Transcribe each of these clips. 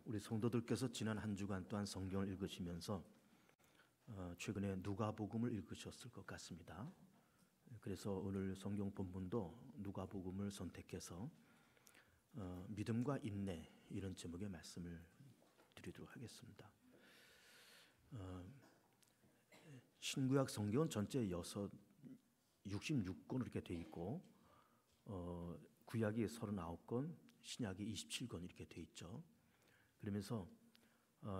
우리 성도들께서 지난 한 주간 동안 성경을 읽으시면서 최근에 누가복음을 읽으셨을 것 같습니다. 그래서 오늘 성경 본문도 누가복음을 선택해서 믿음과 인내 이런 제목의 말씀을 드리도록 하겠습니다. 신구약 성경은 전체 66권 이렇게 돼 있고 구약이 39권, 신약이 27권 이렇게 돼 있죠. 그러면서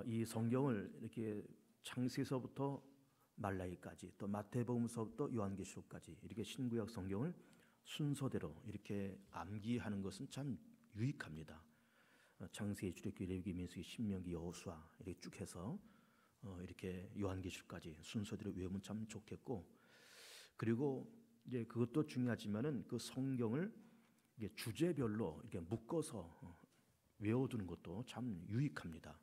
이 성경을 이렇게 창세서부터 말라기까지 또 마태복음서부터 요한계시록까지 이렇게 신구약 성경을 순서대로 이렇게 암기하는 것은 참 유익합니다. 창세기, 출애굽기, 레위기, 민수기, 신명기, 여호수아 이렇게 쭉 해서 이렇게 요한계시록까지 순서대로 외우면 참 좋겠고, 그리고 이제 그것도 중요하지만은 그 성경을 이게 주제별로 이렇게 묶어서 외워두는 것도 참 유익합니다.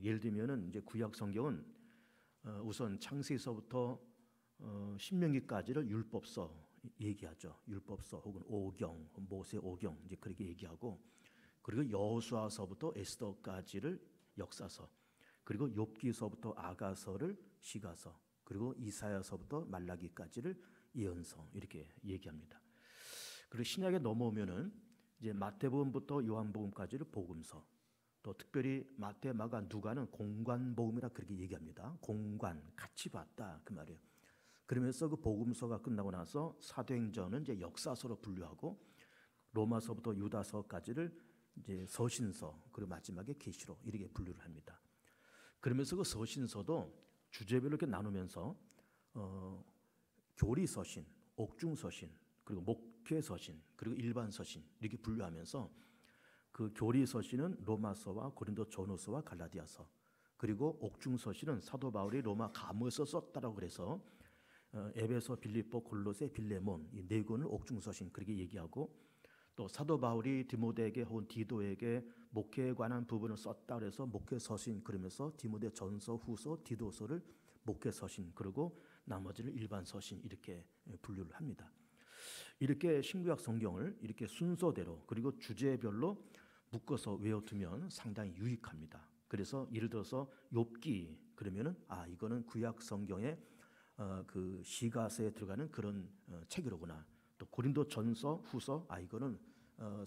예를 들면은 이제 구약 성경은 우선 창세기서부터 신명기까지를 율법서 얘기하죠. 율법서 혹은 오경, 모세 오경 이제 그렇게 얘기하고, 그리고 여호수아서부터 에스더까지를 역사서, 그리고 욥기서부터 아가서를 시가서, 그리고 이사야서부터 말라기까지를 예언서 이렇게 얘기합니다. 그리고 신약에 넘어오면은 이제 마태복음부터 요한복음까지를 복음서, 또 특별히 마태, 마가, 누가는 공관복음이라 그렇게 얘기합니다. 공관, 같이 봤다 그 말이에요. 그러면서 그 복음서가 끝나고 나서 사도행전은 이제 역사서로 분류하고, 로마서부터 유다서까지를 이제 서신서, 그리고 마지막에 계시록 이렇게 분류를 합니다. 그러면서 그 서신서도 주제별로 이렇게 나누면서 교리서신, 옥중서신, 그리고 목회서신, 그리고 일반서신 이렇게 분류하면서 그 교리서신은 로마서와 고린도 전후서와 갈라디아서, 그리고 옥중서신은 사도 바울이 로마 감옥에서 썼다라고 그래서 에베소, 빌립보, 골로새, 빌레몬 이 네 권을 옥중서신 그렇게 얘기하고, 또 사도 바울이 디모데에게 혹은 디도에게 목회에 관한 부분을 썼다 그래서 목회서신 그러면서 디모데 전서, 후서, 디도서를 목회서신, 그리고 나머지를 일반서신 이렇게 분류를 합니다. 이렇게 신구약 성경을 이렇게 순서대로 그리고 주제별로 묶어서 외워두면 상당히 유익합니다. 그래서 예를 들어서 욥기 그러면은 이거는 구약 성경의 그 시가서에 들어가는 그런 책이로구나. 또 고린도 전서, 후서 이거는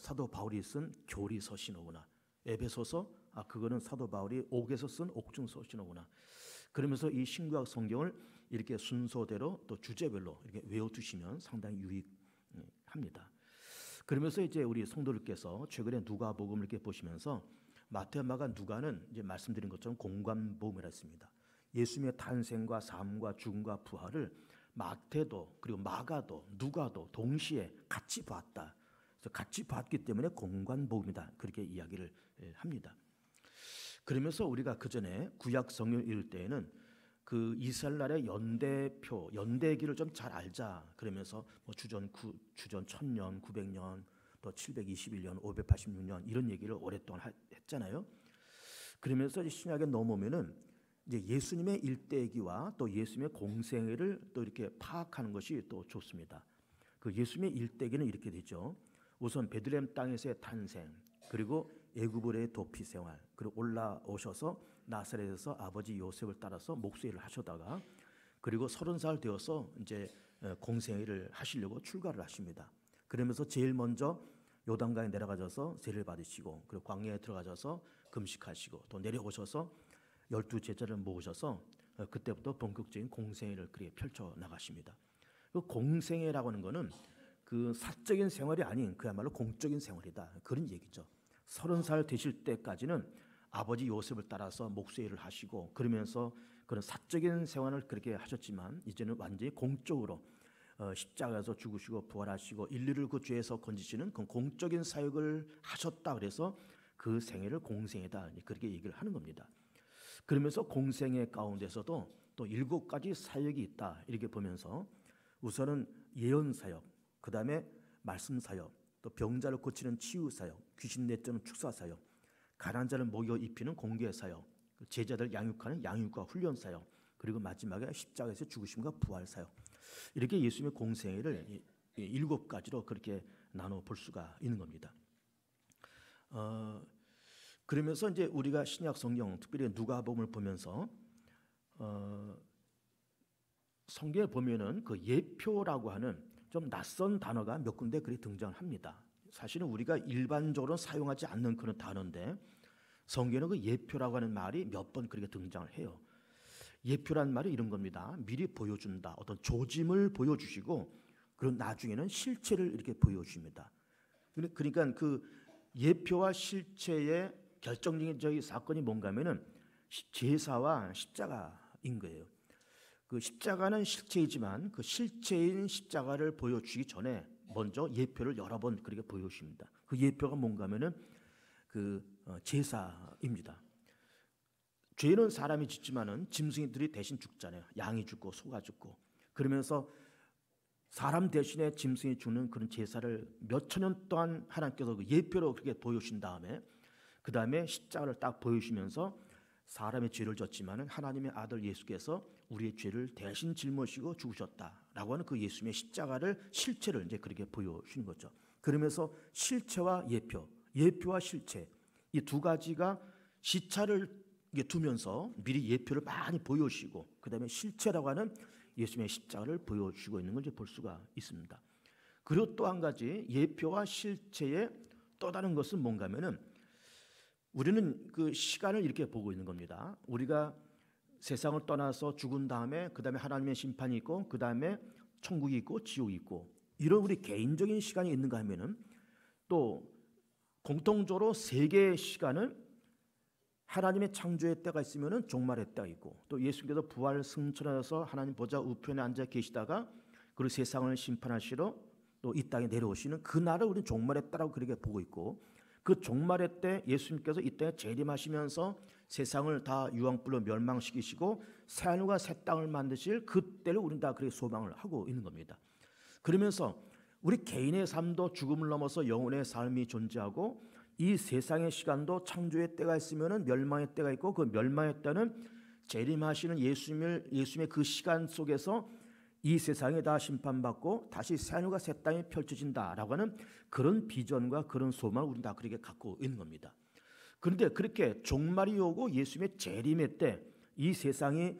사도 바울이 쓴 교리서신이구나. 에베소서 그거는 사도 바울이 옥에서 쓴 옥중서신이구나. 그러면서 이 신구약 성경을 이렇게 순서대로 또 주제별로 이렇게 외워두시면 상당히 유익합니다. 그러면서 이제 우리 성도들께서 최근에 누가복음을 이렇게 보시면서 마태, 마가, 누가는 이제 말씀드린 것처럼 공관복음이라 했습니다. 예수님의 탄생과 삶과 죽음과 부활을 마태도 그리고 마가도 누가도 동시에 같이 봤다. 그래서 같이 봤기 때문에 공관복음이다. 그렇게 이야기를 합니다. 그러면서 우리가 그 전에 구약 성경을 읽을 때에는 그 이스라엘의 연대표, 연대기를 좀 잘 알자. 그러면서 뭐 주전 1000년, 900년, 또 721년, 586년 이런 얘기를 오랫동안 했잖아요. 그러면서 신약에 넘어오면은 이제 예수님의 일대기와 또 예수님의 공생애를 또 이렇게 파악하는 것이 또 좋습니다. 그 예수님의 일대기는 이렇게 되죠. 우선 베들레헴 땅에서의 탄생, 그리고 애굽으로의 도피 생활, 그리고 올라오셔서 나사렛에서 아버지 요셉을 따라서 목수일을 하시다가, 그리고 30살 되어서 이제 공생애를 하시려고 출가를 하십니다. 그러면서 제일 먼저 요단강에 내려가셔서 세례를 받으시고, 그리고 광야에 들어가셔서 금식하시고, 또 내려오셔서 12 제자를 모으셔서 그때부터 본격적인 공생애를 그렇게 펼쳐 나가십니다. 그 공생애라고 하는 것은 그 사적인 생활이 아닌 그야말로 공적인 생활이다, 그런 얘기죠. 30살 되실 때까지는 아버지 요셉을 따라서 목수일을 하시고, 그러면서 그런 사적인 생활을 그렇게 하셨지만 이제는 완전히 공적으로 십자가에서 죽으시고 부활하시고 인류를 그 죄에서 건지시는 그 공적인 사역을 하셨다. 그래서 그 생애를 공생애다, 그렇게 얘기를 하는 겁니다. 그러면서 공생애 가운데서도 또 7가지 사역이 있다 이렇게 보면서, 우선은 예언 사역, 그 다음에 말씀 사역, 또 병자를 고치는 치유 사역, 귀신 내쫓는 축사 사역, 가난한 자를 먹여 입히는 공개 사역, 제자들 양육하는 양육과 훈련 사역, 그리고 마지막에 십자가에서 죽으심과 부활 사역, 이렇게 예수님의 공생애를 7가지로 그렇게 나눠 볼 수가 있는 겁니다. 그러면서 이제 우리가 신약 성경, 특별히 누가복음을 보면서 성경에 보면은 그 예표라고 하는 좀 낯선 단어가 몇 군데 그리 등장합니다. 사실은 우리가 일반적으로 사용하지 않는 그런 단어인데 성경에는 그 예표라고 하는 말이 몇 번 그렇게 등장을 해요. 예표란 말이 이런 겁니다. 미리 보여준다. 어떤 조짐을 보여주시고 그런 나중에는 실체를 이렇게 보여주십니다. 그러니까 그 예표와 실체의 결정적인 사건이 뭔가 하면은 제사와 십자가인 거예요. 그 십자가는 실체이지만 그 실체인 십자가를 보여주기 전에 먼저 예표를 여러 번 그렇게 보여주십니다. 그 예표가 뭔가 하면은 그 제사입니다. 죄는 사람이 짓지만은 짐승이들이 대신 죽잖아요. 양이 죽고 소가 죽고. 그러면서 사람 대신에 짐승이 죽는 그런 제사를 몇 천 년 동안 하나님께서 그 예표로 그렇게 보여주신 다음에 그 다음에 십자가를 딱 보여주시면서 사람의 죄를 졌지만은 하나님의 아들 예수께서 우리의 죄를 대신 짊어지고 죽으셨다라고 하는 그 예수님의 십자가를 실체를 이제 그렇게 보여주는 거죠. 그러면서 실체와 예표, 예표와 실체 이 두 가지가 시차를 두면서 미리 예표를 많이 보여주시고 그 다음에 실체라고 하는 예수님의 십자가를 보여주시고 있는 걸 이제 볼 수가 있습니다. 그리고 또 한 가지 예표와 실체의 또 다른 것은 뭔가 하면은 우리는 그 시간을 이렇게 보고 있는 겁니다. 우리가 세상을 떠나서 죽은 다음에 그 다음에 하나님의 심판이 있고 그 다음에 천국이 있고 지옥이 있고 이런 우리 개인적인 시간이 있는가 하면은 또 공통적으로 세 개의 시간은 하나님의 창조의 때가 있으면은 종말의 때가 있고 또 예수님께서 부활 승천하셔서 하나님 보좌 우편에 앉아 계시다가 그리고 세상을 심판하시러 또 이 땅에 내려오시는 그 날을 우리는 종말의 때라고 그렇게 보고 있고 그 종말의 때 예수님께서 이 땅에 재림하시면서 세상을 다 유황불로 멸망시키시고 새 하늘과 새 땅을 만드실 그때를 우리는 다 그렇게 소망을 하고 있는 겁니다. 그러면서 우리 개인의 삶도 죽음을 넘어서 영혼의 삶이 존재하고 이 세상의 시간도 창조의 때가 있으면 멸망의 때가 있고 그 멸망의 때는 재림하시는 예수님의 그 시간 속에서 이 세상에 다 심판받고 다시 새 하늘과 새 땅이 펼쳐진다라고 하는 그런 비전과 그런 소망을 우리는 다 그렇게 갖고 있는 겁니다. 그런데 그렇게 종말이 오고 예수님의 재림의 때 이 세상이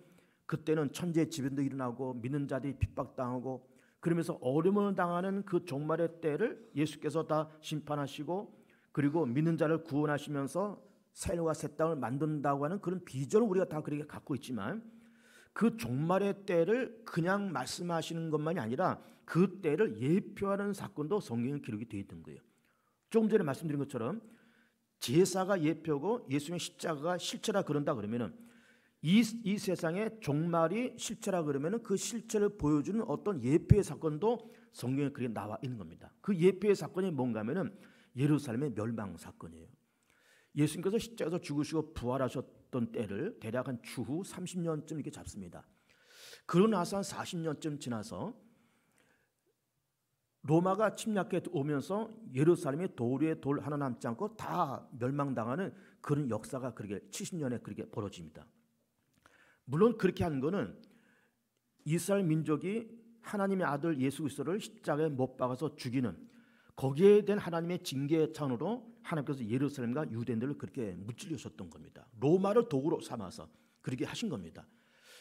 그때는 천지의 지변도 일어나고 믿는 자들이 핍박당하고 그러면서 어려움을 당하는 그 종말의 때를 예수께서 다 심판하시고 그리고 믿는 자를 구원하시면서 새 하늘과 새 땅을 만든다고 하는 그런 비전을 우리가 다 그렇게 갖고 있지만 그 종말의 때를 그냥 말씀하시는 것만이 아니라 그 때를 예표하는 사건도 성경에 기록이 되어 있던 거예요. 조금 전에 말씀드린 것처럼 제사가 예표고 예수님의 십자가가 실체라 그런다 그러면은 이 세상의 종말이 실체라 그러면은 그 실체를 보여주는 어떤 예표의 사건도 성경에 그렇게 나와 있는 겁니다. 그 예표의 사건이 뭔가 하면은 예루살렘의 멸망 사건이에요. 예수님께서 십자가에서 죽으시고 부활하셨던 때를 대략 한 추후 30년쯤 이렇게 잡습니다. 그러고 나서 한 40년쯤 지나서 로마가 침략해 오면서 예루살렘이 돌 위에 돌 하나 남지 않고 다 멸망당하는 그런 역사가 그렇게 70년에 그렇게 벌어집니다. 물론 그렇게 한 거는 이스라엘 민족이 하나님의 아들 예수 그리스도를 십자가에 못 박아서 죽이는 거기에 대한 하나님의 징계의 차원으로 하나님께서 예루살렘과 유대인들을 그렇게 무찔러셨던 겁니다. 로마를 도구로 삼아서 그렇게 하신 겁니다.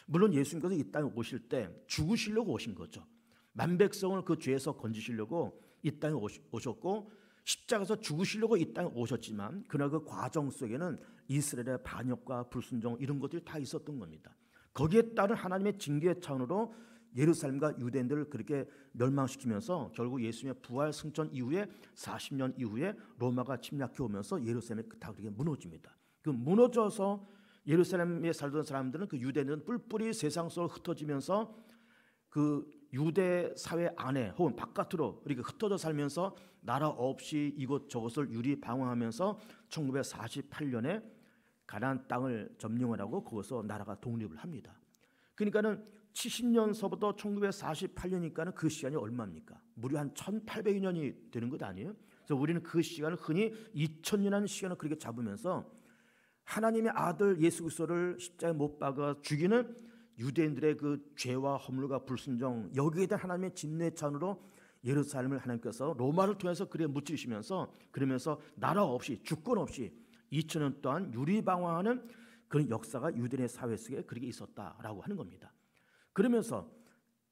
물론 예수님께서 이 땅에 오실 때 죽으시려고 오신 거죠. 만백성을 그 죄에서 건지시려고 이 땅에 오셨고 십자가에서 죽으시려고 이 땅에 오셨지만 그러나 그 과정 속에는 이스라엘의 반역과 불순종 이런 것들이 다 있었던 겁니다. 거기에 따른 하나님의 징계의 차원으로 예루살렘과 유대인들을 그렇게 멸망시키면서 결국 예수님의 부활 승천 이후에 40년 이후에 로마가 침략해 오면서 예루살렘이 다 그렇게 무너집니다. 그 무너져서 예루살렘에 살던 사람들은 그 유대인들은 뿔뿔이 세상 속으로 흩어지면서 그 유대 사회 안에 혹은 바깥으로 이렇게 흩어져 살면서 나라 없이 이곳 저곳을 유리방황하면서 1948년에 가나안 땅을 점령을 하고 거기서 나라가 독립을 합니다. 그러니까는 70년서부터 1948년이니까는 그 시간이 얼마입니까? 무려 한 1800년이 되는 것 아니에요? 그래서 우리는 그 시간을 흔히 2000년이라는 시간을 그렇게 잡으면서 하나님의 아들 예수 그리스도를 십자가에 못 박아 죽이는 유대인들의 그 죄와 허물과 불순종 여기에 대한 하나님의 진노의 찬으로 예루살렘을 하나님께서 로마를 통해서 그래 무찌르시면서 그러면서 나라 없이 주권 없이 2000년 동안 유리방황하는 그런 역사가 유대인의 사회 속에 그렇게 있었다라고 하는 겁니다. 그러면서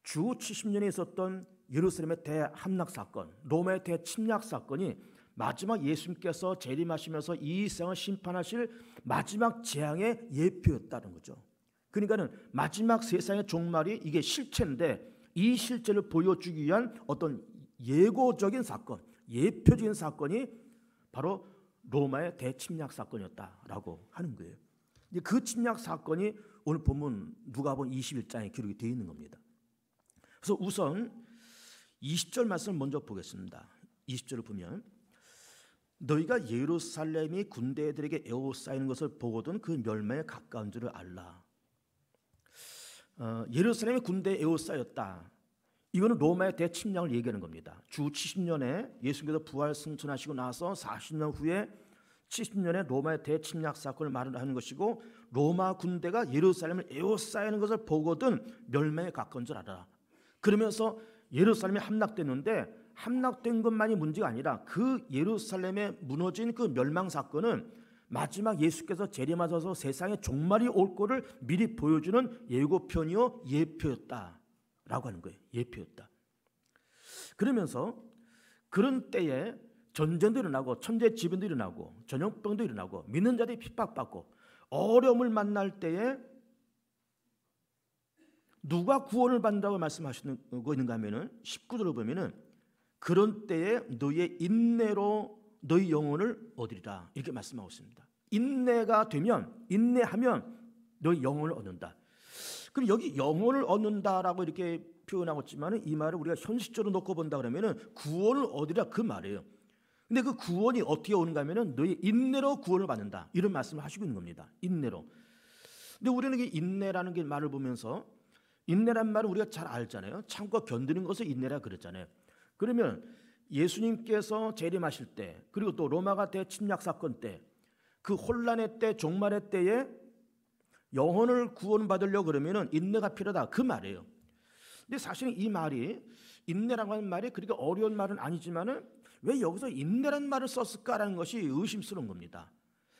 주 70년에 있었던 예루살렘의 대함락 사건, 로마의 대침략 사건이 마지막 예수님께서 재림하시면서 이 세상을 심판하실 마지막 재앙의 예표였다는 거죠. 그러니까는 마지막 세상의 종말이 이게 실체인데 이 실체를 보여주기 위한 어떤 예고적인 사건, 예표적인 사건이 바로 로마의 대침략 사건이었다라고 하는 거예요. 그 침략 사건이 오늘 본문 누가복음 21장에 기록이 되어 있는 겁니다. 그래서 우선 20절 말씀을 먼저 보겠습니다. 20절을 보면 너희가 예루살렘이 군대들에게 에워싸이는 것을 보거든 그 멸망에 가까운 줄을 알라. 예루살렘이 군대에 에워싸였다. 이거는 로마의 대침략을 얘기하는 겁니다. 주 70년에 예수님께서 부활 승천하시고 나서 40년 후에 70년에 로마의 대침략 사건을 말하는 것이고 로마 군대가 예루살렘을 에워싸이는 것을 보거든 멸망에 가까운 줄 알아라. 그러면서 예루살렘이 함락됐는데 함락된 것만이 문제가 아니라 그 예루살렘에 무너진 그 멸망 사건은 마지막 예수께서 재림하셔서 세상에 종말이 올 거를 미리 보여주는 예고편이요 예표였다라고 하는 거예요. 예표였다. 그러면서 그런 때에 전쟁도 일어나고 천재지변도 일어나고 전염병도 일어나고 믿는 자들이 핍박받고 어려움을 만날 때에 누가 구원을 받는다고 말씀하시는 거 있는가 하면은 19절을 보면은 그런 때에 너희의 인내로 너희 영혼을 얻으리라 이렇게 말씀하고 있습니다. 인내가 되면 인내하면 너희 영혼을 얻는다. 그럼 여기 영혼을 얻는다라고 이렇게 표현하고 있지만 이 말을 우리가 현실적으로 놓고 본다 그러면은 구원을 얻으리라 그 말이에요. 근데 그 구원이 어떻게 오는가 하면은 너희 인내로 구원을 받는다 이런 말씀을 하시고 있는 겁니다. 인내로. 근데 우리는 이 인내라는 게 말을 보면서 인내란 말은 우리가 잘 알잖아요. 참고 견디는 것을 인내라 그랬잖아요. 그러면 예수님께서 재림하실 때 그리고 또 로마가 대침략 사건 때 그 혼란의 때 종말의 때에 영혼을 구원받으려고 그러면 인내가 필요하다 그 말이에요. 근데 사실은 이 말이 인내라고 하는 말이 그렇게 어려운 말은 아니지만은 왜 여기서 인내라는 말을 썼을까라는 것이 의심스러운 겁니다.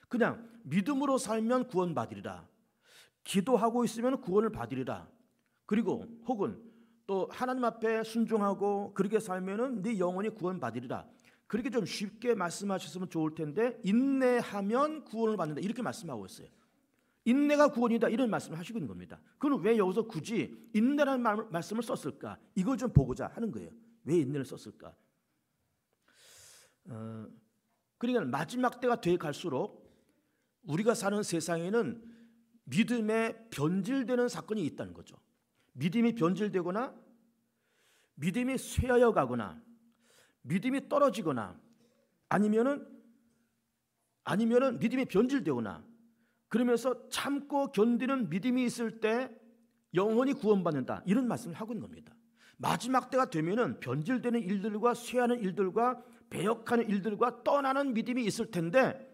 그냥 믿음으로 살면 구원받으리라. 기도하고 있으면 구원을 받으리라. 그리고 혹은 또 하나님 앞에 순종하고 그렇게 살면은 네 영혼이 구원받으리라. 그렇게 좀 쉽게 말씀하셨으면 좋을 텐데 인내하면 구원을 받는다 이렇게 말씀하고 있어요. 인내가 구원이다 이런 말씀을 하시고 있는 겁니다. 그럼 왜 여기서 굳이 인내라는 말씀을 썼을까? 이걸 좀 보고자 하는 거예요. 왜 인내를 썼을까? 그러니까 마지막 때가 돼 갈수록 우리가 사는 세상에는 믿음에 변질되는 사건이 있다는 거죠. 믿음이 변질되거나 믿음이 쇠하여 가거나 믿음이 떨어지거나 아니면은 믿음이 변질되거나 그러면서 참고 견디는 믿음이 있을 때 영혼이 구원받는다 이런 말씀을 하고 있는 겁니다. 마지막 때가 되면은 변질되는 일들과 쇠하는 일들과 배역하는 일들과 떠나는 믿음이 있을 텐데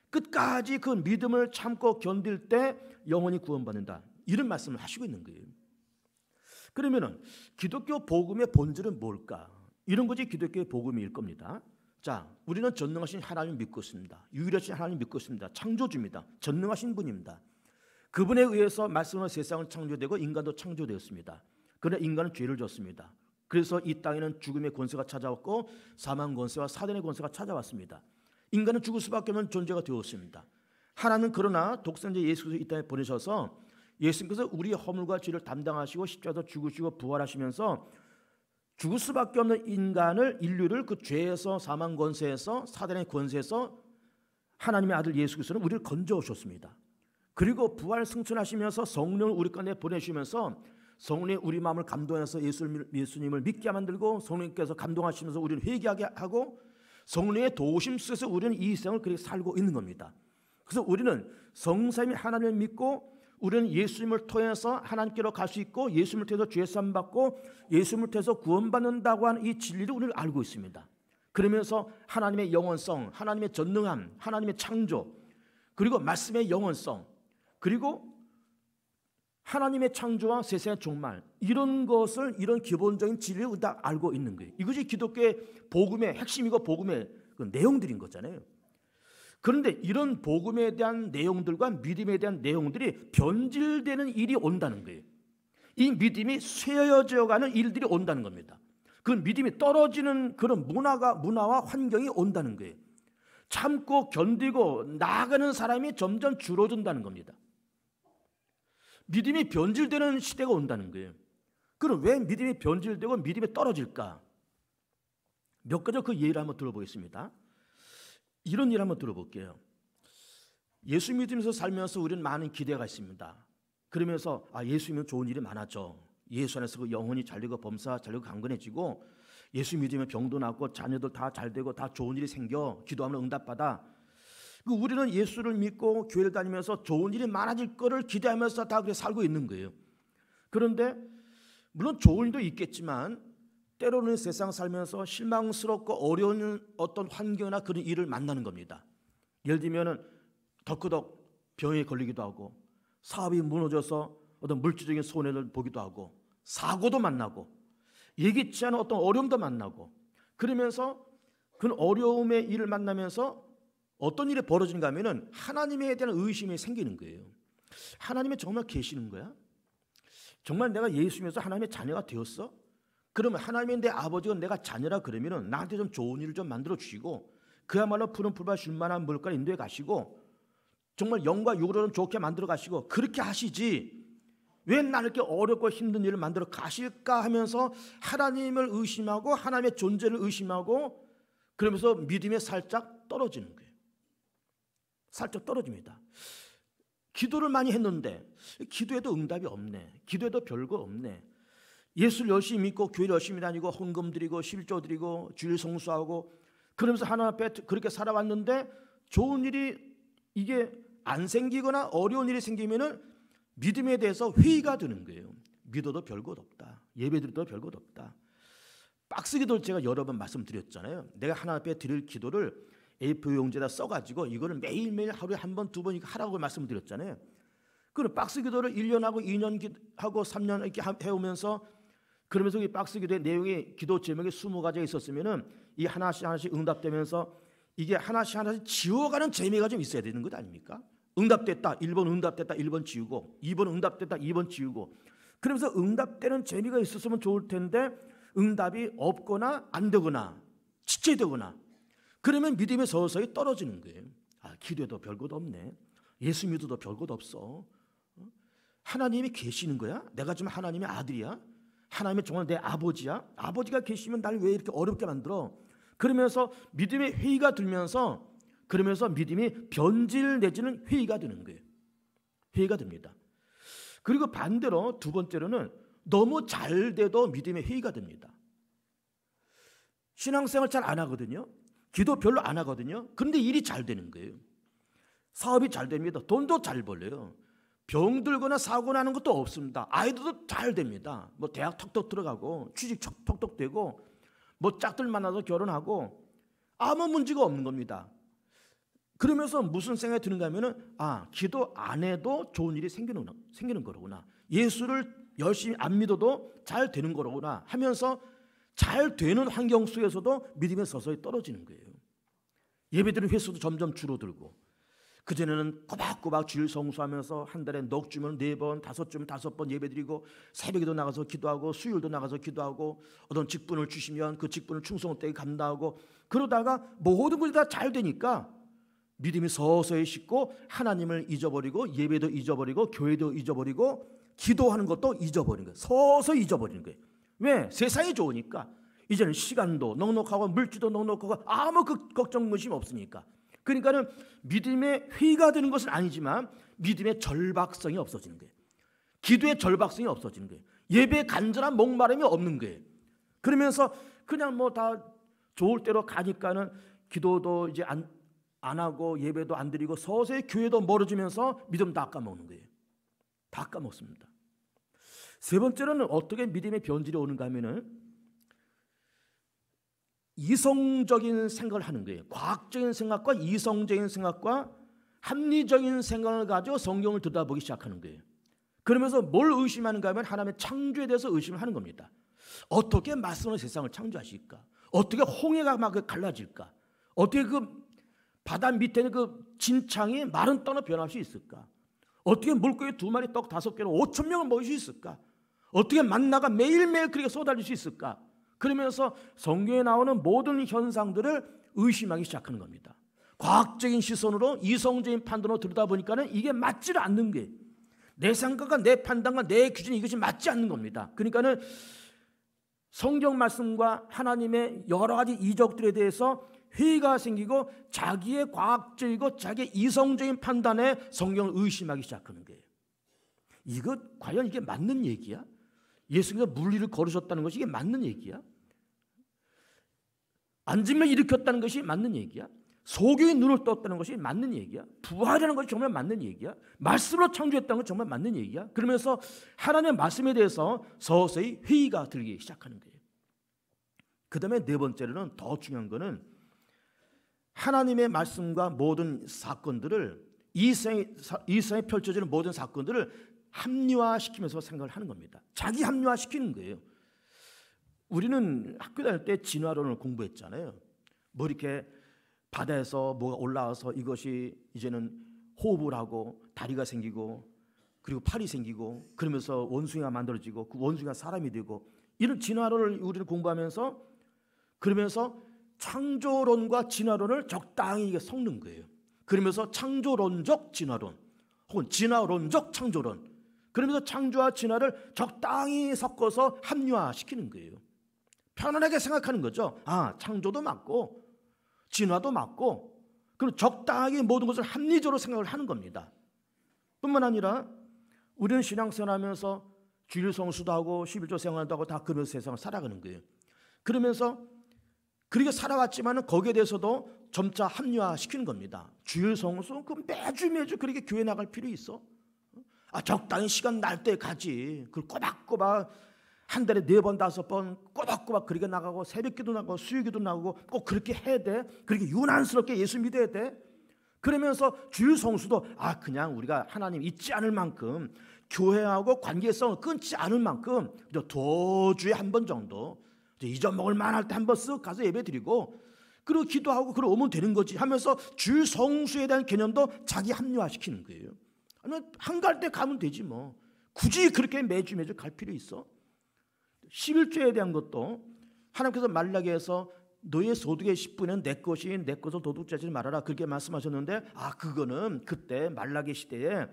끝까지 그 믿음을 참고 견딜 때 영혼이 구원받는다 이런 말씀을 하시고 있는 거예요. 그러면은 기독교 복음의 본질은 뭘까? 이런 것이 기독교의 복음일 겁니다. 자, 우리는 전능하신 하나님을 믿고 있습니다. 유일하신 하나님을 믿고 있습니다. 창조주입니다. 전능하신 분입니다. 그분에 의해서 말씀으로 세상을 창조되고 인간도 창조되었습니다. 그러나 인간은 죄를 졌습니다. 그래서 이 땅에는 죽음의 권세가 찾아왔고 사망 권세와 사단의 권세가 찾아왔습니다. 인간은 죽을 수밖에 없는 존재가 되었습니다. 하나님은 그러나 독생자 예수를 이 땅에 보내셔서 예수님께서 우리의 허물과 죄를 담당하시고 십자가에서 죽으시고 부활하시면서 죽을 수밖에 없는 인류를 그 죄에서 사망 권세에서 사단의 권세에서 하나님의 아들 예수 그리스도는 우리를 건져오셨습니다. 그리고 부활 승천하시면서 성령을 우리 가운데 보내시면서 성령이 우리 마음을 감동해서 예수님을 믿게 만들고 성령님께서 감동하시면서 우리를 회개하게 하고 성령의 도우심 속에서 우리는 이 생을 그렇게 살고 있는 겁니다. 그래서 우리는 성삼위 하나님을 믿고 우리는 예수님을 통해서 하나님께로 갈 수 있고 예수님을 통해서 죄사함 받고 예수님을 통해서 구원받는다고 하는 이 진리를 우리는 알고 있습니다. 그러면서 하나님의 영원성, 하나님의 전능함, 하나님의 창조 그리고 말씀의 영원성 그리고 하나님의 창조와 세상의 종말 이런 것을 이런 기본적인 진리를 다 알고 있는 거예요. 이것이 기독교의 복음의 핵심이고 복음의 그 내용들인 거잖아요. 그런데 이런 복음에 대한 내용들과 믿음에 대한 내용들이 변질되는 일이 온다는 거예요. 이 믿음이 쇠어져가는 일들이 온다는 겁니다. 그 믿음이 떨어지는 그런 문화와 환경이 온다는 거예요. 참고 견디고 나아가는 사람이 점점 줄어든다는 겁니다. 믿음이 변질되는 시대가 온다는 거예요. 그럼 왜 믿음이 변질되고 믿음이 떨어질까? 몇 가지 그 예를 한번 들어보겠습니다. 이런 일 한번 들어볼게요. 예수 믿으면서 살면서 우리는 많은 기대가 있습니다. 그러면서 예수 믿으면 좋은 일이 많아져. 예수 안에서 그 영혼이 잘되고 범사 잘되고 강건해지고, 예수 믿으면 병도 낫고 자녀들 다 잘되고 다 좋은 일이 생겨. 기도하면 응답받아. 우리는 예수를 믿고 교회를 다니면서 좋은 일이 많아질 거를 기대하면서 다 그렇게 살고 있는 거예요. 그런데 물론 좋은 일도 있겠지만 때로는 세상 살면서 실망스럽고 어려운 어떤 환경이나 그런 일을 만나는 겁니다. 예를 들면 덜커덕 병에 걸리기도 하고, 사업이 무너져서 어떤 물질적인 손해를 보기도 하고, 사고도 만나고, 예기치 않은 어떤 어려움도 만나고, 그러면서 그 어려움의 일을 만나면서 어떤 일이 벌어지는가 하면은 하나님에 대한 의심이 생기는 거예요. 하나님이 정말 계시는 거야? 정말 내가 예수 믿어서 하나님의 자녀가 되었어? 그러면 하나님의 내 아버지가 내가 자녀라 그러면은 나한테 좀 좋은 일을 좀 만들어 주시고, 그야말로 푸른 풀밭 쉴만한 물가를 인도해 가시고, 정말 영과 육으로는 좋게 만들어 가시고 그렇게 하시지, 왜 나를 이렇게 어렵고 힘든 일을 만들어 가실까 하면서 하나님을 의심하고 하나님의 존재를 의심하고, 그러면서 믿음이 살짝 떨어지는 거예요. 살짝 떨어집니다. 기도를 많이 했는데 기도에도 응답이 없네. 기도에도 별거 없네. 예수를 열심히 믿고 교회를 열심히 다니고 헌금 드리고 11조 드리고 주일 성수하고 그러면서 하나님 앞에 그렇게 살아왔는데 좋은 일이 이게 안 생기거나 어려운 일이 생기면은 믿음에 대해서 회의가 드는 거예요. 믿어도 별것 없다. 예배드려도 별것 없다. 박스기도를 제가 여러 번 말씀드렸잖아요. 내가 하나님 앞에 드릴 기도를 A4 용지에다 써가지고 이거를 매일매일 하루에 한 번, 두 번 하라고 말씀드렸잖아요. 그럼 박스기도를 1년하고 2년하고 3년 이렇게 해오면서, 그러면서 이 박스기도의 내용이 기도 제목이 20가지가 있었으면은 이 하나씩 응답되면서 이게 하나씩 지워가는 재미가 좀 있어야 되는 것 아닙니까? 응답됐다, 1번 응답됐다, 1번 지우고, 2번 응답됐다, 2번 지우고, 그러면서 응답되는 재미가 있었으면 좋을 텐데 응답이 없거나 안 되거나 지체되거나, 그러면 믿음이 서서히 떨어지는 거예요. 기도해도 별것 없네. 예수 믿어도 별것 없어. 하나님이 계시는 거야? 내가 지금 하나님의 아들이야? 하나님이 정말 내 아버지야? 아버지가 계시면 날 왜 이렇게 어렵게 만들어? 그러면서 믿음의 회의가 들면서, 그러면서 믿음이 변질 내지는 회의가 드는 거예요. 회의가 됩니다. 그리고 반대로 두 번째로는 너무 잘 돼도 믿음의 회의가 됩니다. 신앙생활 잘 안 하거든요. 기도 별로 안 하거든요. 그런데 일이 잘 되는 거예요. 사업이 잘 됩니다. 돈도 잘 벌려요. 병 들거나 사고 나는 것도 없습니다. 아이들도 잘 됩니다. 뭐 대학 턱턱 들어가고 취직 턱턱 되고 뭐 짝들 만나서 결혼하고 아무 문제가 없는 겁니다. 그러면서 무슨 생각이 드는가 하면은 기도 안 해도 좋은 일이 생기는 거로구나. 예수를 열심히 안 믿어도 잘 되는 거로구나 하면서 잘 되는 환경 속에서도 믿음이 서서히 떨어지는 거예요. 예배드리는 횟수도 점점 줄어들고, 그전에는 꼬박꼬박 주일 성수하면서 한 달에 넉 주면 4번, 5주면 5번 예배드리고, 새벽에도 나가서 기도하고 수요일도 나가서 기도하고, 어떤 직분을 주시면 그 직분을 충성되게 감당하고, 그러다가 모든 것이 다 잘 되니까 믿음이 서서히 식고 하나님을 잊어버리고 예배도 잊어버리고 교회도 잊어버리고 기도하는 것도 잊어버리는 거예요. 서서히 잊어버리는 거예요. 왜? 세상이 좋으니까. 이제는 시간도 넉넉하고 물질도 넉넉하고 아무 걱정 의심 없으니까. 그러니까는 믿음의 회의가 되는 것은 아니지만 믿음의 절박성이 없어지는 거예요. 기도의 절박성이 없어지는 거예요. 예배의 간절한 목마름이 없는 거예요. 그러면서 그냥 뭐 다 좋을 대로 가니까는 기도도 이제 안 하고 예배도 안 드리고 서서히 교회도 멀어지면서 믿음 다 까먹는 거예요. 다 까먹습니다. 세 번째로는 어떻게 믿음의 변질이 오는가 하면은 이성적인 생각을 하는 거예요. 과학적인 생각과 이성적인 생각과 합리적인 생각을 가지고 성경을 들여다보기 시작하는 거예요. 그러면서 뭘 의심하는가 하면 하나님의 창조에 대해서 의심을 하는 겁니다. 어떻게 말씀으로 세상을 창조하실까? 어떻게 홍해가 막 갈라질까? 어떻게 그 바다 밑에 있는 그 진창이 마른 땅으로 변할 수 있을까? 어떻게 물고기 2마리 떡 5개로 5천 명을 먹일 수 있을까? 어떻게 만나가 매일매일 그렇게 쏟아질 수 있을까? 그러면서 성경에 나오는 모든 현상들을 의심하기 시작하는 겁니다. 과학적인 시선으로 이성적인 판단으로 들여다보니까는 이게 맞지를 않는 게, 내 생각과 내 판단과 내 기준이 이것이 맞지 않는 겁니다. 그러니까는 성경 말씀과 하나님의 여러 가지 이적들에 대해서 회의가 생기고 자기의 과학적이고 자기의 이성적인 판단에 성경을 의심하기 시작하는 거예요. 이거 과연 이게 맞는 얘기야? 예수님께서 물리를 걸으셨다는 것이 이게 맞는 얘기야? 안진을 일으켰다는 것이 맞는 얘기야? 소경의 눈을 떴다는 것이 맞는 얘기야? 부활이라는 것이 정말 맞는 얘기야? 말씀으로 창조했다는 것이 정말 맞는 얘기야? 그러면서 하나님의 말씀에 대해서 서서히 회의가 들기 시작하는 거예요. 그 다음에 네 번째로는 더 중요한 거는 하나님의 말씀과 모든 사건들을, 이 세상에 펼쳐지는 모든 사건들을 합리화시키면서 생각을 하는 겁니다. 자기 합리화시키는 거예요. 우리는 학교 다닐 때 진화론을 공부했잖아요. 뭐 이렇게 바다에서 뭐가 올라와서 이것이 이제는 호흡을 하고 다리가 생기고 그리고 팔이 생기고 그러면서 원숭이가 만들어지고 그 원숭이가 사람이 되고, 이런 진화론을 우리는 공부하면서 그러면서 창조론과 진화론을 적당히 이게 섞는 거예요. 그러면서 창조론적 진화론 혹은 진화론적 창조론, 그러면서 창조와 진화를 적당히 섞어서 합리화시키는 거예요. 편안하게 생각하는 거죠. 아, 창조도 맞고 진화도 맞고, 그리고 적당하게 모든 것을 합리적으로 생각을 하는 겁니다. 뿐만 아니라 우리는 신앙생활하면서 주일 성수도 하고 11조 생활도 하고 다 그런 세상을 살아가는 거예요. 그러면서 그렇게 살아왔지만 거기에 대해서도 점차 합리화시키는 겁니다. 주일 성수 그 매주 그렇게 교회 나갈 필요 있어? 아, 적당히 시간 날 때 가지. 그걸 꼬박꼬박 한 달에 4번 5번 꼬박꼬박 그렇게 나가고 새벽기도 나가고 수요기도 나가고 꼭 그렇게 해야 돼. 그렇게 유난스럽게 예수 믿어야 돼. 그러면서 주일 성수도 그냥 우리가 하나님 잊지 않을 만큼 교회하고 관계성을 끊지 않을 만큼 도주에 한 번 정도 잊어먹을 만할 때 한 번 쓱 가서 예배 드리고 그리고 기도하고 그러고 오면 되는 거지 하면서 주일 성수에 대한 개념도 자기 합리화시키는 거예요. 아니면 한가할 때 가면 되지 뭐. 굳이 그렇게 매주 갈 필요 있어? 11조에 대한 것도 하나님께서 말라기에서 너의 소득의 10분은 내 것이 내 것을 도둑질하지 말아라 그렇게 말씀하셨는데, 그거는 그때 말라기 시대에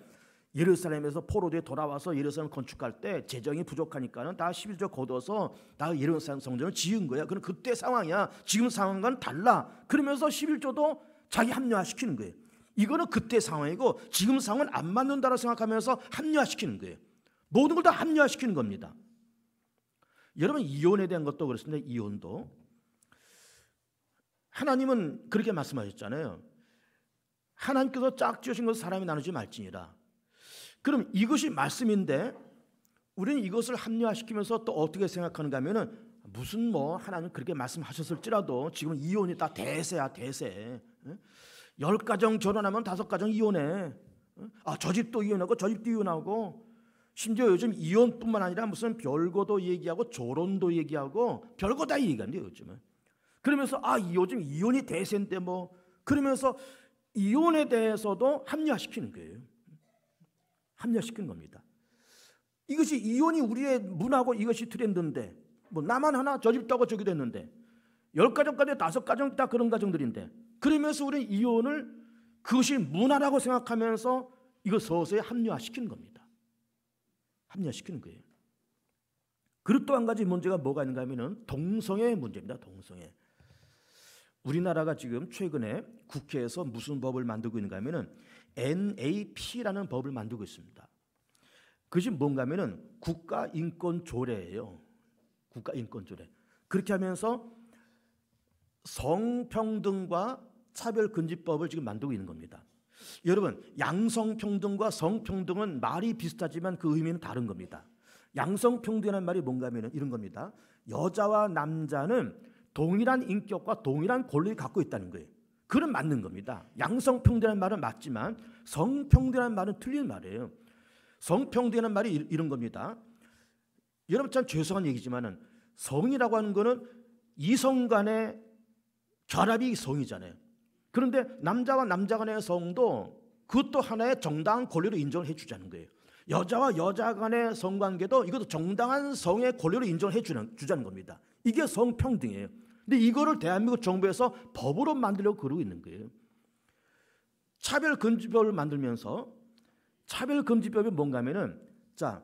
예루살렘에서 포로되어 돌아와서 예루살렘 건축할 때 재정이 부족하니까는 다 11조 걷어서 다 예루살렘 성전을 지은 거야. 그럼 그때 상황이야. 지금 상황과는 달라. 그러면서 11조도 자기 합리화시키는 거예요. 이거는 그때 상황이고 지금 상황은 안 맞는다고 생각하면서 합리화시키는 거예요. 모든 걸 다 합리화시키는 겁니다. 여러분, 이혼에 대한 것도 그렇습니다. 이혼도 하나님은 그렇게 말씀하셨잖아요. 하나님께서 짝지으신 것을 사람이 나누지 말지니라. 그럼 이것이 말씀인데 우리는 이것을 합리화시키면서 또 어떻게 생각하는가 하면은 무슨 하나님 그렇게 말씀하셨을지라도 지금 이혼이 다 대세야, 대세. 10가정 결혼하면 5가정 이혼해. 저 집도 이혼하고 저 집도 이혼하고, 심지어 요즘 이혼뿐만 아니라 무슨 별거도 얘기하고 조론도 얘기하고 별거 다 얘기한대요 요즘은. 그러면서 요즘 이혼이 대세인데 그러면서 이혼에 대해서도 합리화시키는 거예요. 합리화시키는 겁니다. 이것이 이혼이 우리의 문화고 이것이 트렌드인데 나만 하나 저 집도 하고 저기도 했는데 10가정까지 5가정 다 그런 가정들인데, 그러면서 우리는 이혼을 그것이 문화라고 생각하면서 이거 서서히 합리화시키는 겁니다. 합리화시키는 거예요. 그리고 또 한 가지 문제가 뭐가 있는가 하면은 동성애 문제입니다. 동성애. 우리나라가 지금 최근에 국회에서 무슨 법을 만들고 있는가 하면은 NAP라는 법을 만들고 있습니다. 그것이 뭔가 하면은 국가인권조례예요. 국가인권조례. 그렇게 하면서 성평등과 차별금지법을 지금 만들고 있는 겁니다. 여러분, 양성평등과 성평등은 말이 비슷하지만 그 의미는 다른 겁니다. 양성평등이라는 말이 뭔가 하면 이런 겁니다. 여자와 남자는 동일한 인격과 동일한 권리를 갖고 있다는 거예요. 그건 맞는 겁니다. 양성평등이라는 말은 맞지만 성평등이라는 말은 틀린 말이에요. 성평등이라는 말이 이런 겁니다. 여러분, 참 죄송한 얘기지만은 성이라고 하는 거는 이성 간의 결합이 성이잖아요. 그런데 남자와 남자 간의 성도 그것도 하나의 정당한 권리로 인정을 해주자는 거예요. 여자와 여자 간의 성관계도 이것도 정당한 성의 권리로 인정을 해주자는 겁니다. 이게 성평등이에요. 근데 이거를 대한민국 정부에서 법으로 만들려고 그러고 있는 거예요. 차별금지법을 만들면서 차별금지법이 뭔가 하면은 자,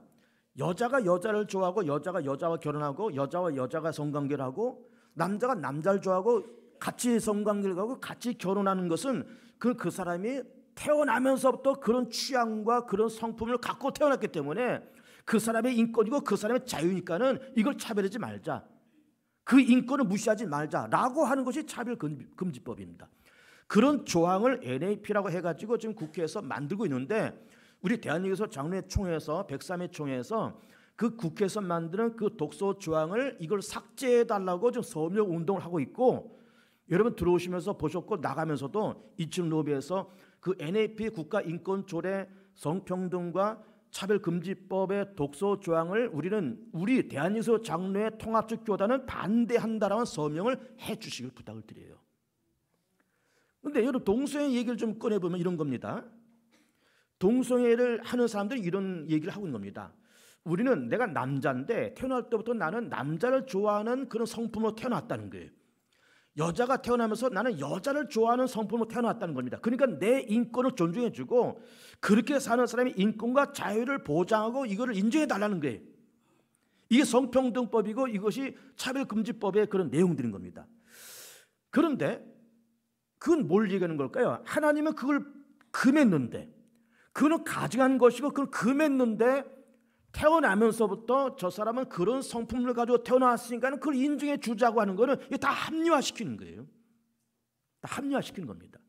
여자가 여자를 좋아하고 여자가 여자와 결혼하고 여자와 여자가 성관계를 하고 남자가 남자를 좋아하고 같이 성관계를 하고 같이 결혼하는 것은 그 사람이 태어나면서부터 그런 취향과 그런 성품을 갖고 태어났기 때문에 그 사람의 인권이고 그 사람의 자유니까는 이걸 차별하지 말자. 그 인권을 무시하지 말자라고 하는 것이 차별금지법입니다. 그런 조항을 NAP라고 해가지고 지금 국회에서 만들고 있는데 우리 대한민국에서 장로회총회에서 103회 총회에서 그 국회에서 만드는 그 독소 조항을 이걸 삭제해달라고 지금 서명 운동을 하고 있고 여러분 들어오시면서 보셨고 나가면서도 2층 로비에서 그 NAP 국가인권조례 성평등과 차별금지법의 독소 조항을 우리 대한민국 장로회 통합적 교단은 반대한다라는 서명을 해주시길 부탁을 드려요. 그런데 여러분 동성애 얘기를 좀 꺼내보면 이런 겁니다. 동성애를 하는 사람들이 이런 얘기를 하고 있는 겁니다. 우리는 내가 남자인데 태어날 때부터 나는 남자를 좋아하는 그런 성품으로 태어났다는 거예요. 여자가 태어나면서 나는 여자를 좋아하는 성품으로 태어났다는 겁니다. 그러니까 내 인권을 존중해주고 그렇게 사는 사람의 인권과 자유를 보장하고 이거를 인정해달라는 거예요. 이게 성평등법이고 이것이 차별금지법의 그런 내용들인 겁니다. 그런데 그건 뭘 얘기하는 걸까요? 하나님은 그걸 금했는데 그는 가증한 것이고 그걸 금했는데 태어나면서부터 저 사람은 그런 성품을 가지고 태어났으니까 그걸 인정해 주자고 하는 거는 다 합리화시키는 거예요. 다 합리화시키는 겁니다.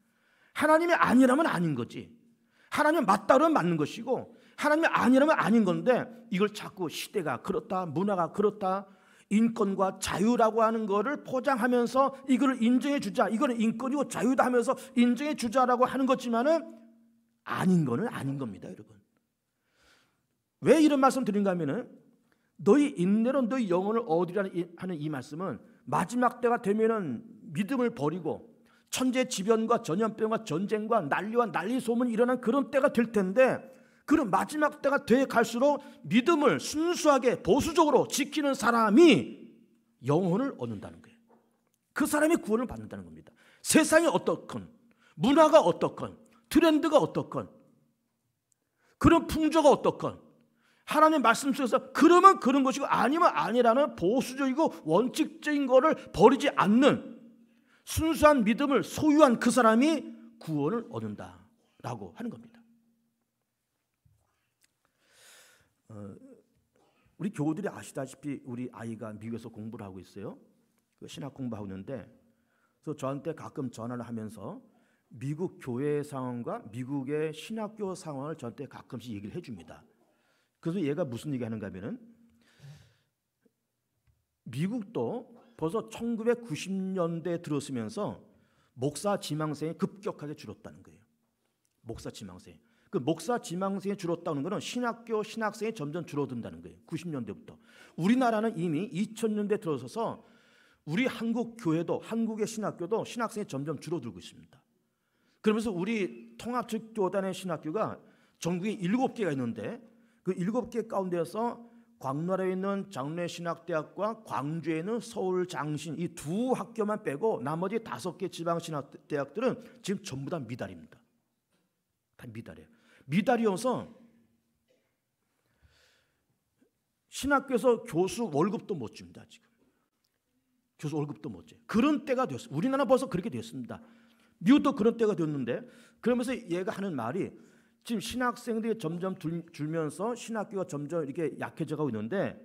하나님이 아니라면 아닌 거지. 하나님이 맞다 그러면 맞는 것이고 하나님이 아니라면 아닌 건데 이걸 자꾸 시대가 그렇다, 문화가 그렇다, 인권과 자유라고 하는 거를 포장하면서 이거를 인정해 주자. 이거는 인권이고 자유다 하면서 인정해 주자라고 하는 거지만은 아닌 거는 아닌 겁니다, 여러분. 왜 이런 말씀 드린가 하면은 너희 인내로 너희 영혼을 얻으리라 하는 이 말씀은 마지막 때가 되면은 믿음을 버리고 천재지변과 전염병과 전쟁과 난리와 난리 소문이 일어난 그런 때가 될 텐데 그런 마지막 때가 돼 갈수록 믿음을 순수하게 보수적으로 지키는 사람이 영혼을 얻는다는 거예요. 그 사람이 구원을 받는다는 겁니다. 세상이 어떻건 문화가 어떻건 트렌드가 어떻건 그런 풍조가 어떻건 하나님의 말씀 속에서 그러면 그런 것이고 아니면 아니라는 보수적이고 원칙적인 것을 버리지 않는 순수한 믿음을 소유한 그 사람이 구원을 얻는다라고 하는 겁니다. 우리 교우들이 아시다시피 우리 아이가 미국에서 공부를 하고 있어요. 신학 공부하고 있는데 그래서 저한테 가끔 전화를 하면서 미국 교회 상황과 미국의 신학교 상황을 저한테 가끔씩 얘기를 해줍니다. 그래서 얘가 무슨 얘기 하는가 하면은 미국도 벌써 1990년대에 들어서면서 목사 지망생이 급격하게 줄었다는 거예요. 목사 지망생. 그 목사 지망생이 줄었다는 거는 신학교 신학생이 점점 줄어든다는 거예요. 90년대부터. 우리나라는 이미 2000년대 들어서서 우리 한국 교회도 한국의 신학교도 신학생이 점점 줄어들고 있습니다. 그러면서 우리 통합적 교단의 신학교가 전국에 7개가 있는데 그 7개 가운데서 광나라에 있는 장로회 신학대학과 광주에 있는 서울장신 이 두 학교만 빼고 나머지 5개 지방신학대학들은 지금 전부 다 미달입니다. 다 미달이에요. 미달이어서 신학교에서 교수 월급도 못 줍니다. 지금 교수 월급도 못 줘요. 그런 때가 됐어요. 우리나라 벌써 그렇게 됐습니다. 미국도 그런 때가 됐는데 그러면서 얘가 하는 말이 지금 신학생들이 점점 줄면서 신학교가 점점 이렇게 약해져가고 있는데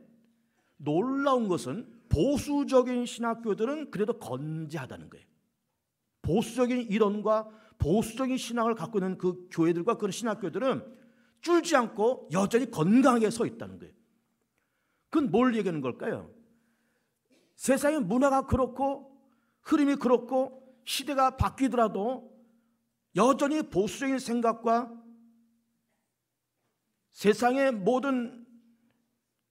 놀라운 것은 보수적인 신학교들은 그래도 건재하다는 거예요. 보수적인 이론과 보수적인 신학을 갖고 있는 그 교회들과 그런 신학교들은 줄지 않고 여전히 건강하게 서 있다는 거예요. 그건 뭘 얘기하는 걸까요? 세상의 문화가 그렇고 흐름이 그렇고 시대가 바뀌더라도 여전히 보수적인 생각과 세상의 모든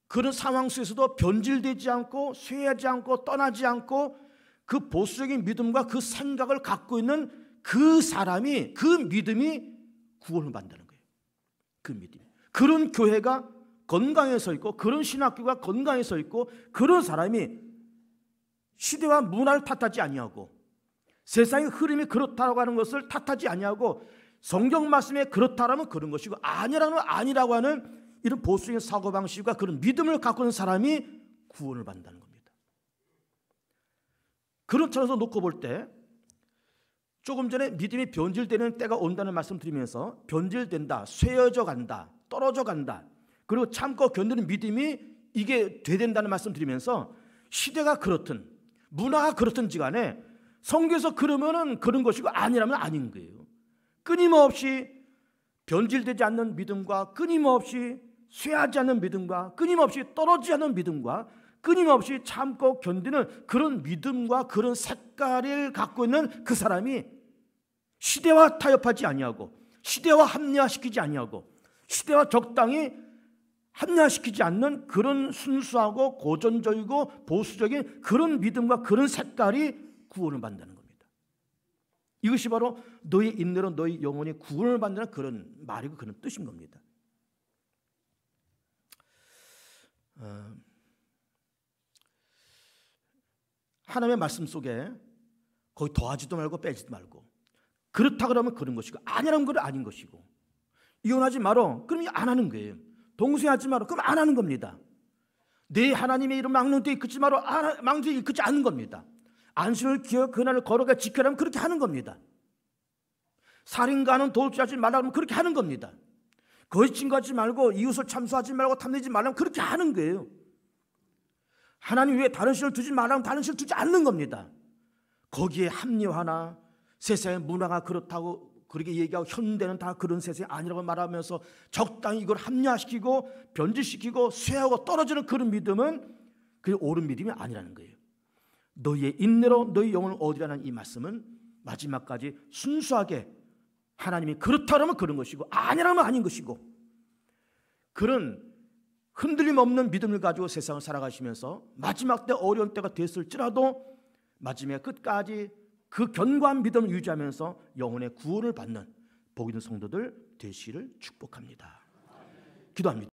그런 상황 속에서도 변질되지 않고 쇠하지 않고 떠나지 않고 그 보수적인 믿음과 그 생각을 갖고 있는 그 사람이, 그 믿음이 구원을 받는다는 거예요. 그 믿음이. 그런 교회가 건강해 서 있고, 그런 신학교가 건강해 서 있고, 그런 사람이 시대와 문화를 탓하지 아니하고, 세상의 흐름이 그렇다고 하는 것을 탓하지 아니하고, 성경 말씀에 그렇다라면 그런 것이고, 아니라면 아니라고 하는 이런 보수적인 사고방식과 그런 믿음을 갖고 있는 사람이 구원을 받는다는 겁니다. 그런 차원에서 놓고 볼 때, 조금 전에 믿음이 변질되는 때가 온다는 말씀 드리면서, 변질된다, 쇠어져 간다, 떨어져 간다, 그리고 참고 견디는 믿음이 이게 되된다는 말씀 드리면서, 시대가 그렇든 문화가 그렇든지 간에 성경에서 그러면은 그런 것이고 아니라면 아닌 거예요. 끊임없이 변질되지 않는 믿음과, 끊임없이 쇠하지 않는 믿음과, 끊임없이 떨어지지 않는 믿음과, 끊임없이 참고 견디는 그런 믿음과 그런 색깔을 갖고 있는 그 사람이 시대와 타협하지 아니하고, 시대와 합리화시키지 아니하고, 시대와 적당히 합리화시키지 않는 그런 순수하고 고전적이고 보수적인 그런 믿음과 그런 색깔이 구원을 받는다는 겁니다. 이것이 바로 너희 인내로 너희 영혼이 구원을 받는다는 그런 말이고 그런 뜻인 겁니다. 하나님의 말씀 속에 거기 더하지도 말고 빼지도 말고, 그렇다 그러면 그런 것이고 아니라면 그건 아닌 것이고, 이혼하지 말어 그러면 안 하는 거예요. 동성하지 말어 그럼 안 하는 겁니다. 내 하나님의 이름 망령되이 이끌지 말어 망령되이 이끌지 않는 겁니다. 안식을 기억 그날을 걸어가 지켜라면 그렇게 하는 겁니다. 살인가는 도둑질하지 말라면 그렇게 하는 겁니다. 거짓 증거하지 말고 이웃을 참수하지 말고 탐내지 말라면 그렇게 하는 거예요. 하나님 위에 다른 신을 두지 말라면 다른 신을 두지 않는 겁니다. 거기에 합리화나 세상의 문화가 그렇다고 그렇게 얘기하고 현대는 다 그런 세상이 아니라고 말하면서 적당히 이걸 합리화시키고 변질시키고 쇠하고 떨어지는 그런 믿음은 그게 옳은 믿음이 아니라는 거예요. 너희의 인내로 너희 영혼을 얻으라는 이 말씀은 마지막까지 순수하게 하나님이 그렇다면 그런 것이고 아니라면 아닌 것이고, 그런 흔들림 없는 믿음을 가지고 세상을 살아가시면서 마지막 때 어려운 때가 됐을지라도 마지막 끝까지 그 견고한 믿음을 유지하면서 영혼의 구원을 받는 복 있는 성도들 되시기를 축복합니다. 기도합니다.